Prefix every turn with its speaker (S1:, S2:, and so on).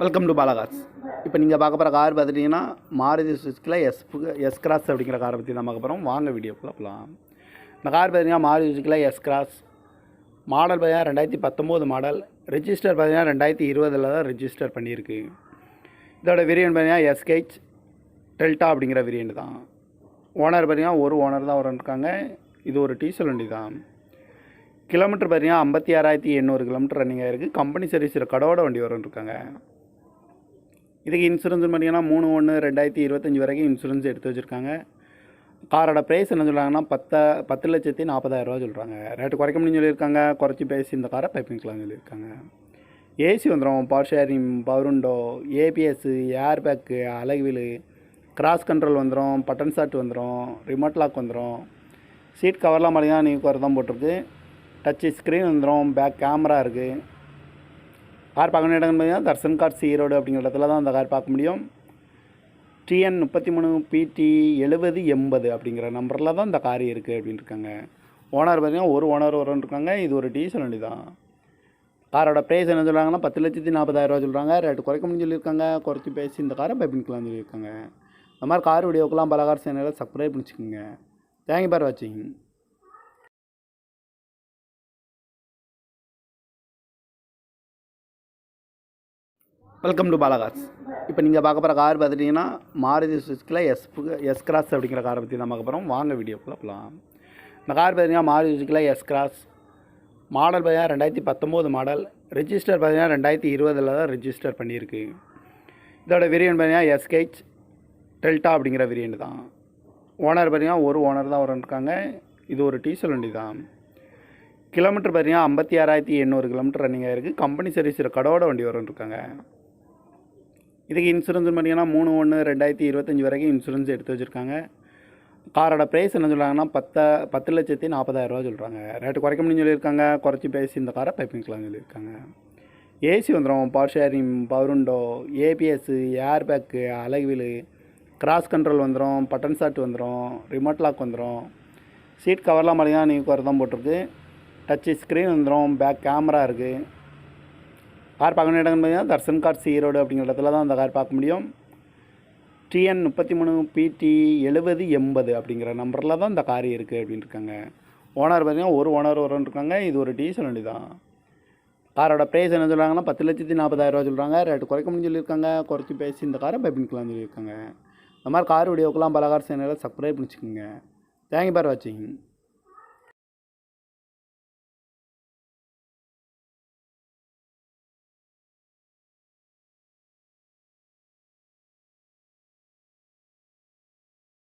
S1: Welcome to Bala Cars. இப்போ நீங்கள் பார்க்க போகிற கார் பார்த்துட்டிங்கன்னா மாருதி சுசுக்கியில் எஸ் கிராஸ் அப்படிங்கிற காரை பற்றி தான் பார்க்க போகிறோம். வாங்க வீடியோக்குள்ளே போகலாம். இந்த கார் பார்த்தீங்கன்னா மாருதி சுசுக்கியில் எஸ் கிராஸ் மாடல் பார்த்தீங்கன்னா 2019 மாடல். ரெஜிஸ்டர் பார்த்தீங்கன்னா 2020 தான் ரெஜிஸ்டர் பண்ணியிருக்கு. இதோட வேரியன்ட் பார்த்தீங்கன்னா எஸ்கேச் டெல்டா அப்படிங்கிற வேரியன்ட் தான். ஓனர் பார்த்தீங்கன்னா ஒரு ஓனர் தான் இருக்காங்க. இது ஒரு டீசல் வண்டி தான். கிலோமீட்டர் பார்த்தீங்கன்னா 56,800 கிலோமீட்டர் ரன்னிங் ஆகிருக்கு. கம்பெனி சர்வீஸில் கடவோட வண்டி இருக்காங்க. இதுக்கு இன்சூரன்ஸ் பார்த்தீங்கன்னா 3/1/2025 வரைக்கும் இன்சூரன்ஸ் எடுத்து வச்சுருக்காங்க. காரோட ப்ரைஸ் என்ன சொல்கிறாங்கன்னா 10,40,000 சொல்கிறாங்க. ரேட்டு குறைக்க முடியும்னு சொல்லியிருக்காங்க. குறைச்சி பேசி இந்த காரை பைப்பிங்கலாம் சொல்லியிருக்காங்க. ஏசி வந்துடும், power steering, power window, ABS, air bag, அலகுவீல், கிராஸ் கண்ட்ரோல் வந்துடும், பட்டன் ஸ்டார்ட் வந்துடும், ரிமோட் லாக் வந்துடும். சீட் கவர்லாம் பார்த்தீங்கன்னா நியூ கவர் தான் போட்டிருக்கு. டச் ஸ்க்ரீன் வந்துடும், பேக் கேமரா இருக்குது. கார் பார்க்கணும் இடம்னு பார்த்தீங்கன்னா தர்சன் கார்ஸ் ஈரோடு அப்படிங்கிற இடத்துல தான் அந்த கார் பார்க்க முடியும். TN 33 PT 7080 அப்படிங்கிற நம்பரில் தான் இந்த கார் இருக்குது அப்படின்னு இருக்காங்க. ஓனர் பார்த்தீங்கன்னா ஒரு ஓனர் இருக்காங்க. இது ஒரு டீசல் வண்டி தான். காரோட ப்ரைஸ் என்ன சொல்கிறாங்கன்னா 10,40,000 சொல்கிறாங்க. ரேட்டு குறைக்க முடியும்னு சொல்லியிருக்காங்க. குறைச்சி பேசி இந்த காரை பைப்பிங்கலாம் சொல்லியிருக்காங்க. இந்த மாதிரி கார் வீடியோக்கெல்லாம் பலகார் சேனலில் சப்ஸ்கிரைப் பண்ணிச்சுக்கோங்க. தேங்க்யூ ஃபார் வாட்சிங். Welcome to Bala Cars. இப்போ நீங்கள் பார்க்க போகிற கார் பார்த்துட்டிங்கன்னா மாருதி சுசுக்கியில் எஸ் கிராஸ் அப்படிங்கிற காரை பற்றி தான் பார்க்க போகிறோம். வாங்க வீடியோக்குள்ளே போகலாம். இந்த கார் பார்த்தீங்கன்னா மாருதி சுசுக்கியில் எஸ் கிராஸ் மாடல் பார்த்தீங்கன்னா 2019 மாடல். ரெஜிஸ்டர் பார்த்தீங்கன்னா 2020 தான் ரெஜிஸ்டர் பண்ணியிருக்கு. இதோட வேரியன்ட் பார்த்தீங்கன்னா எஸ்கேச் டெல்டா அப்படிங்கிற வேரியன்ட் தான். ஓனர் பார்த்தீங்கன்னா ஒரு ஓனர் தான் இருக்காங்க. இது ஒரு டீசல் வண்டி தான். கிலோமீட்டர் பார்த்தீங்கன்னா 56,800 கிலோமீட்டர் ரன்னிங் ஆகிருக்கு. கம்பெனி சர்வீஸில் கடவோட வண்டி இருக்காங்க. இதுக்கு இன்சூரன்ஸ் பார்த்தீங்கன்னா 3/1/2025 வரைக்கும் இன்சூரன்ஸ் எடுத்து வச்சுருக்காங்க. காரோட ப்ரைஸ் என்ன சொல்கிறாங்கன்னா 10,40,000 சொல்கிறாங்க. ரேட்டு குறைக்க முடியும்னு சொல்லியிருக்காங்க. குறைச்சி பேசி இந்த காரை பைப்பிங்கலாம் சொல்லியிருக்காங்க. ஏசி வந்துடும், power steering, power window, ABS, air bag, அலகுவீல், கிராஸ் கண்ட்ரோல் வந்துடும், பட்டன் ஸ்டார்ட் வந்துடும், ரிமோட் லாக் வந்துடும். சீட் கவர்லாம் பார்த்தீங்கன்னா நியூ கவர் தான் போட்டிருக்கு. டச் ஸ்க்ரீன் வந்துடும், பேக் கேமரா இருக்குது. கார் பார்க்கணும் இடம்னு பார்த்தீங்கன்னா தர்சன் கார்ஸ் ஈரோடு அப்படிங்கிற இடத்துல தான் அந்த கார் பார்க்க முடியும். TN 33 PT 7080 அப்படிங்கிற நம்பரில் தான் இந்த கார் இருக்குது அப்படின்னு இருக்காங்க. ஓனர் பார்த்தீங்கன்னா ஒரு ஓனர் இருக்காங்க. இது ஒரு டீசல் வண்டி தான். காரோட ப்ரைஸ் என்ன சொல்கிறாங்கன்னா 10,40,000 சொல்கிறாங்க. ரேட்டு குறைக்க முடியும்னு சொல்லியிருக்காங்க. குறைச்சி பேசி இந்த காரை பைப்பிங்கலாம் சொல்லியிருக்காங்க. இந்த மாதிரி கார் வீடியோக்கெல்லாம் பலகார் சேனலில் சப்ஸ்கிரைப் பண்ணிச்சுக்கோங்க. தேங்க்யூ ஃபார் வாட்சிங்.